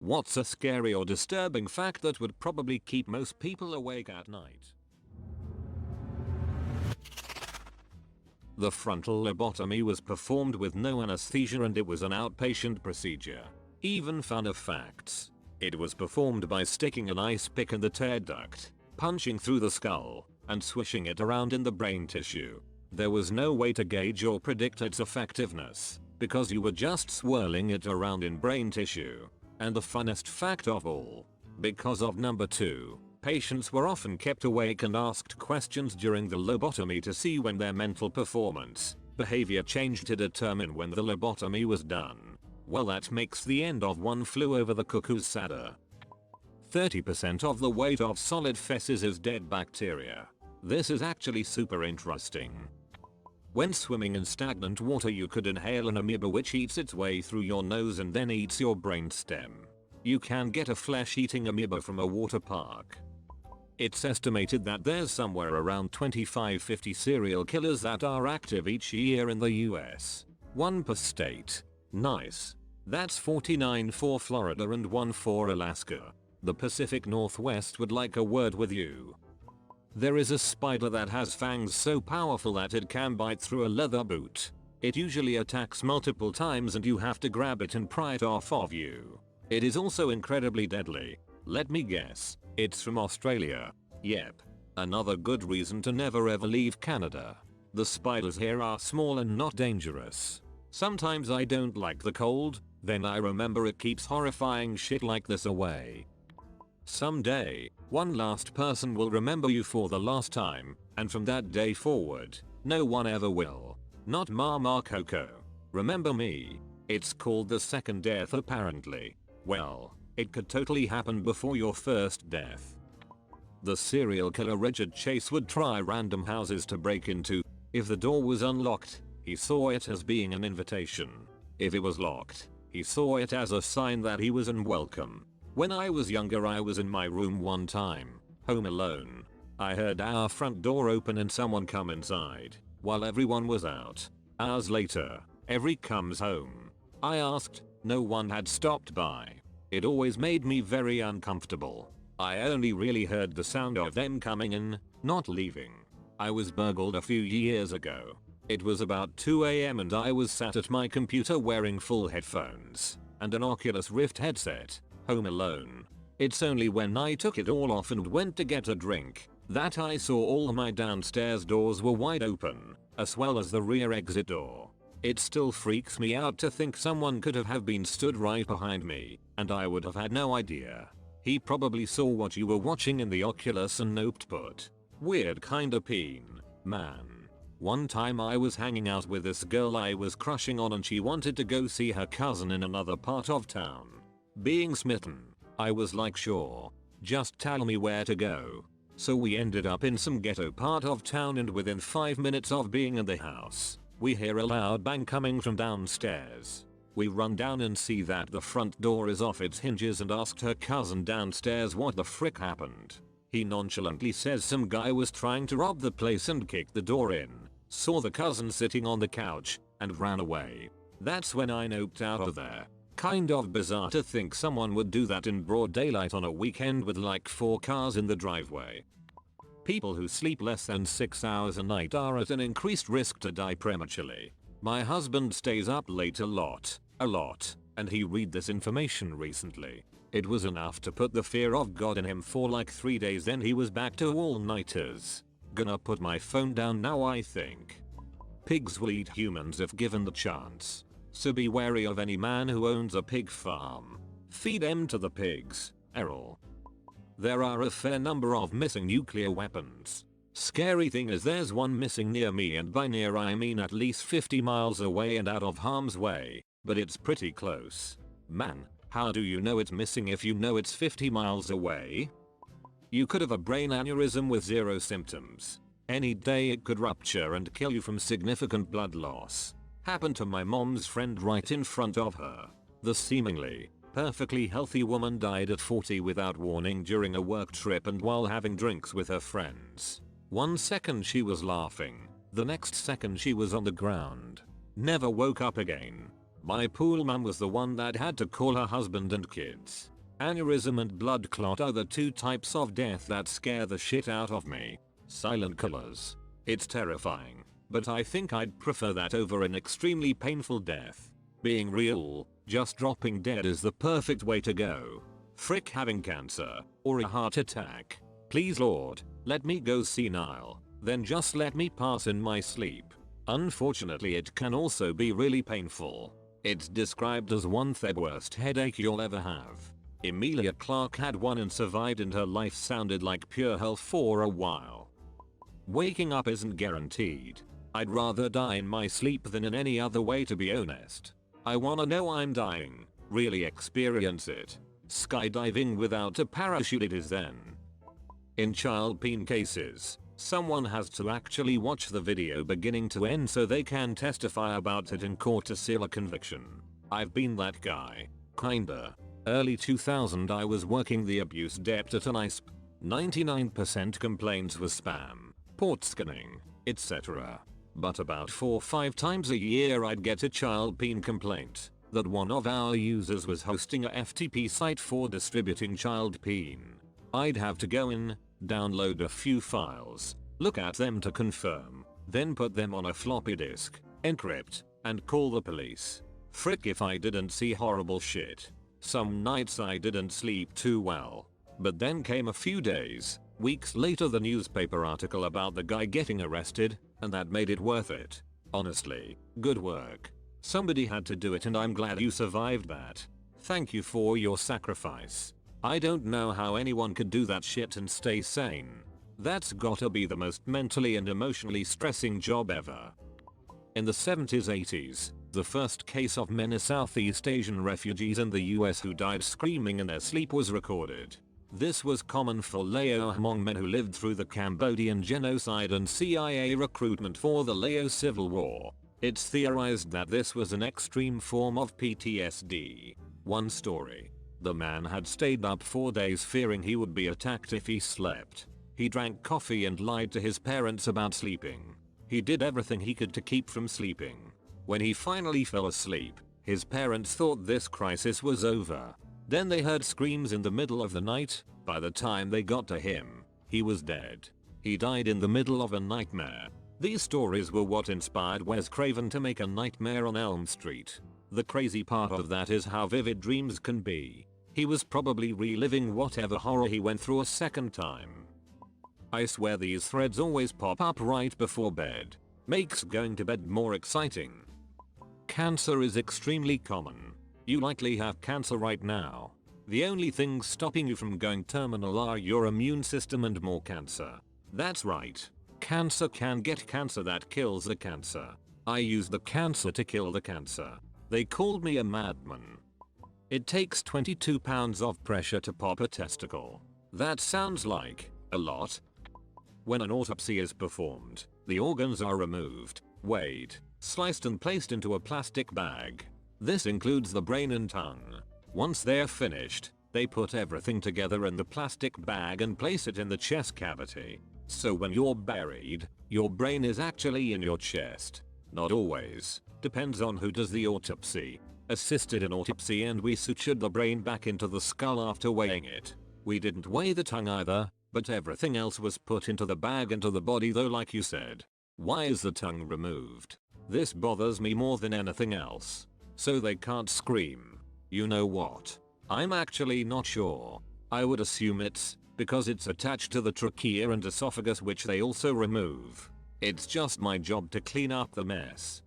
What's a scary or disturbing fact that would probably keep most people awake at night? The frontal lobotomy was performed with no anesthesia and it was an outpatient procedure. Even funner facts. It was performed by sticking an ice pick in the tear duct, punching through the skull, and swishing it around in the brain tissue. There was no way to gauge or predict its effectiveness, because you were just swirling it around in brain tissue. And the funnest fact of all, because of number 2, patients were often kept awake and asked questions during the lobotomy to see when their mental performance, behavior changed to determine when the lobotomy was done. Well, that makes the end of One Flew Over the Cuckoo's sadder. 30% of the weight of solid feces is dead bacteria. This is actually super interesting. When swimming in stagnant water you could inhale an amoeba which eats its way through your nose and then eats your brainstem. You can get a flesh-eating amoeba from a water park. It's estimated that there's somewhere around 25-50 serial killers that are active each year in the US. 1 per state. Nice. That's 49 for Florida and 1 for Alaska. The Pacific Northwest would like a word with you. There is a spider that has fangs so powerful that it can bite through a leather boot. It usually attacks multiple times and you have to grab it and pry it off of you. It is also incredibly deadly. Let me guess, it's from Australia. Yep. Another good reason to never ever leave Canada. The spiders here are small and not dangerous. Sometimes I don't like the cold, then I remember it keeps horrifying shit like this away. Someday, one last person will remember you for the last time, and from that day forward, no one ever will. Not Mama Coco. Remember me. It's called the second death apparently. Well, it could totally happen before your first death. The serial killer Richard Chase would try random houses to break into. If the door was unlocked, he saw it as being an invitation. If it was locked, he saw it as a sign that he was unwelcome. When I was younger I was in my room one time, home alone. I heard our front door open and someone come inside, while everyone was out. Hours later, Every comes home. I asked, no one had stopped by. It always made me very uncomfortable. I only really heard the sound of them coming in, not leaving. I was burgled a few years ago. It was about 2 AM and I was sat at my computer wearing full headphones and an Oculus Rift headset, home alone. It's only when I took it all off and went to get a drink that I saw all my downstairs doors were wide open, as well as the rear exit door. It still freaks me out to think someone could have been stood right behind me, and I would have had no idea. He probably saw what you were watching in the Oculus and noped put. Weird kinda peen, man. One time I was hanging out with this girl I was crushing on and she wanted to go see her cousin in another part of town. Being smitten, I was like sure, just tell me where to go. So we ended up in some ghetto part of town and within 5 minutes of being in the house, we hear a loud bang coming from downstairs. We run down and see that the front door is off its hinges and asked her cousin downstairs what the frick happened. He nonchalantly says some guy was trying to rob the place and kicked the door in, saw the cousin sitting on the couch, and ran away. That's when I noped out of there. Kind of bizarre to think someone would do that in broad daylight on a weekend with like 4 cars in the driveway. People who sleep less than 6 hours a night are at an increased risk to die prematurely. My husband stays up late a lot, and he read this information recently. It was enough to put the fear of God in him for like 3 days, then he was back to all-nighters. Gonna put my phone down now, I think. Pigs will eat humans if given the chance. So be wary of any man who owns a pig farm. Feed them to the pigs, Errol. There are a fair number of missing nuclear weapons. Scary thing is there's one missing near me, and by near I mean at least 50 miles away and out of harm's way, but it's pretty close. Man, how do you know it's missing if you know it's 50 miles away? You could have a brain aneurysm with 0 symptoms. Any day it could rupture and kill you from significant blood loss. Happened to my mom's friend right in front of her. The seemingly perfectly healthy woman died at 40 without warning during a work trip and while having drinks with her friends. 1 second she was laughing, the next second she was on the ground. Never woke up again. My pool mum was the one that had to call her husband and kids. Aneurysm and blood clot are the two types of death that scare the shit out of me. Silent killers. It's terrifying, but I think I'd prefer that over an extremely painful death. Being real, just dropping dead is the perfect way to go. Frick having cancer, or a heart attack. Please Lord, let me go senile, then just let me pass in my sleep. Unfortunately it can also be really painful. It's described as one the worst headache you'll ever have. Emilia Clarke had one and survived, and her life sounded like pure hell for a while. Waking up isn't guaranteed. I'd rather die in my sleep than in any other way, to be honest. I wanna know I'm dying, really experience it. Skydiving without a parachute, it is then. In child peen cases, someone has to actually watch the video beginning to end so they can testify about it in court to seal a conviction. I've been that guy. Kinda. Early 2000 I was working the abuse dept at an ISP. 99% complaints was spam, port scanning, etc. But about 4-5 times a year I'd get a child peen complaint that one of our users was hosting a FTP site for distributing child peen. I'd have to go in, download a few files, look at them to confirm, then put them on a floppy disk, encrypt, and call the police. Frick if I didn't see horrible shit. Some nights I didn't sleep too well. But then came a few days, weeks later, the newspaper article about the guy getting arrested, and that made it worth it. Honestly, good work. Somebody had to do it, and I'm glad you survived that. Thank you for your sacrifice. I don't know how anyone could do that shit and stay sane. That's gotta be the most mentally and emotionally stressing job ever. In the 70s 80s, the first case of many Southeast Asian refugees in the US who died screaming in their sleep was recorded. This was common for Lao Hmong men who lived through the Cambodian genocide and CIA recruitment for the Lao Civil War. It's theorized that this was an extreme form of PTSD. One story. The man had stayed up 4 days fearing he would be attacked if he slept. He drank coffee and lied to his parents about sleeping. He did everything he could to keep from sleeping. When he finally fell asleep, his parents thought this crisis was over. Then they heard screams in the middle of the night. By the time they got to him, he was dead. He died in the middle of a nightmare. These stories were what inspired Wes Craven to make A Nightmare on Elm Street. The crazy part of that is how vivid dreams can be. He was probably reliving whatever horror he went through a second time. I swear these threads always pop up right before bed. Makes going to bed more exciting. Cancer is extremely common. You likely have cancer right now. The only things stopping you from going terminal are your immune system and more cancer. That's right. Cancer can get cancer that kills the cancer. I used the cancer to kill the cancer. They called me a madman. It takes 22 pounds of pressure to pop a testicle. That sounds like a lot. When an autopsy is performed, the organs are removed, weighed, sliced and placed into a plastic bag. This includes the brain and tongue. Once they're finished, they put everything together in the plastic bag and place it in the chest cavity. So when you're buried, your brain is actually in your chest. Not always. Depends on who does the autopsy. Assisted an autopsy and we sutured the brain back into the skull after weighing it. We didn't weigh the tongue either, but everything else was put into the bag into the body though, like you said. Why is the tongue removed? This bothers me more than anything else. So they can't scream. You know what? I'm actually not sure. I would assume it's because it's attached to the trachea and esophagus, which they also remove. It's just my job to clean up the mess.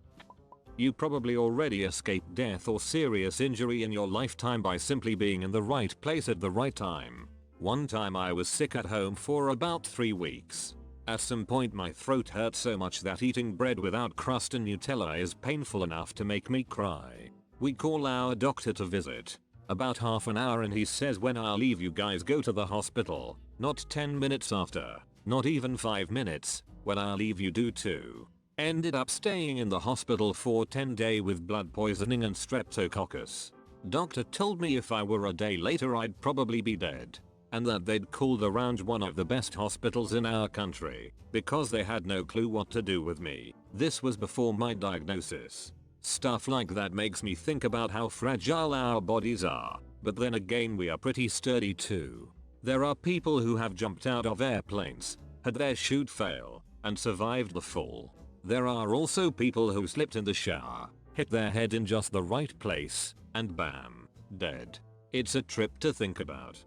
You probably already escaped death or serious injury in your lifetime by simply being in the right place at the right time. One time I was sick at home for about 3 weeks. At some point my throat hurt so much that eating bread without crust and Nutella is painful enough to make me cry. We call our doctor to visit. About half an hour and he says, when I leave you guys go to the hospital. Not 10 minutes after. Not even 5 minutes. When I leave you do too. Ended up staying in the hospital for 10 days with blood poisoning and streptococcus. Doctor told me if I were a day later I'd probably be dead. And that they'd called around one of the best hospitals in our country because they had no clue what to do with me. This was before my diagnosis. Stuff like that makes me think about how fragile our bodies are, but then again we are pretty sturdy too. There are people who have jumped out of airplanes, had their chute fail, and survived the fall. There are also people who slipped in the shower, hit their head in just the right place, and bam, dead. It's a trip to think about.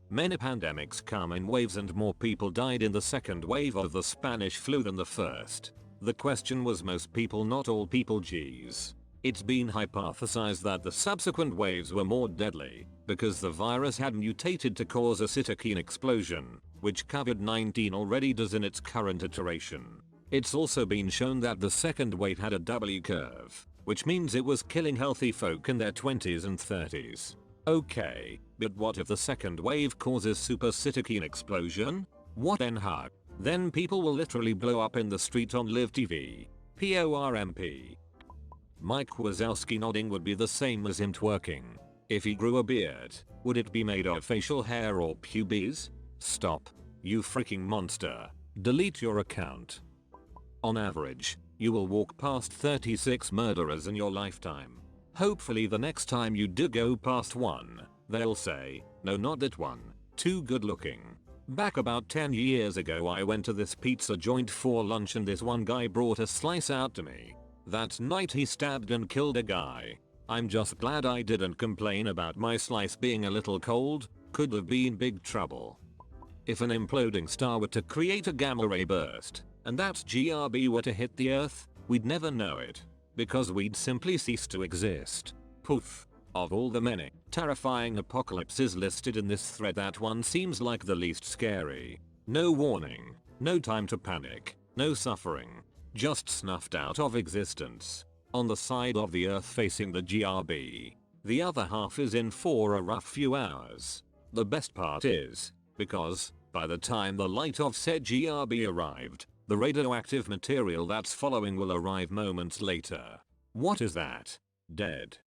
Many pandemics come in waves and more people died in the second wave of the Spanish flu than the first. The question was most people not all people geez. It's been hypothesized that the subsequent waves were more deadly because the virus had mutated to cause a cytokine explosion, which COVID-19 already does in its current iteration. It's also been shown that the second wave had a W curve, which means it was killing healthy folk in their 20s and 30s. Okay, but what if the second wave causes super cytokine explosion? What then? Then people will literally blow up in the street on live TV. PORMP. Mike Wazowski nodding would be the same as him twerking. If he grew a beard, would it be made of facial hair or pubes? Stop. You freaking monster. Delete your account. On average, you will walk past 36 murderers in your lifetime. Hopefully the next time you do go past one, they'll say, no not that one, too good looking. Back about 10 years ago I went to this pizza joint for lunch and this one guy brought a slice out to me. That night he stabbed and killed a guy. I'm just glad I didn't complain about my slice being a little cold, could have been big trouble. If an imploding star were to create a gamma ray burst, and that GRB were to hit the earth, we'd never know it. Because we'd simply cease to exist. Poof. Of all the many terrifying apocalypses listed in this thread, that one seems like the least scary. No warning, no time to panic, no suffering. Just snuffed out of existence. On the side of the earth facing the GRB. The other half is in for a rough few hours. The best part is, because, by the time the light of said GRB arrived, the radioactive material that's following will arrive moments later. What is that? Dead.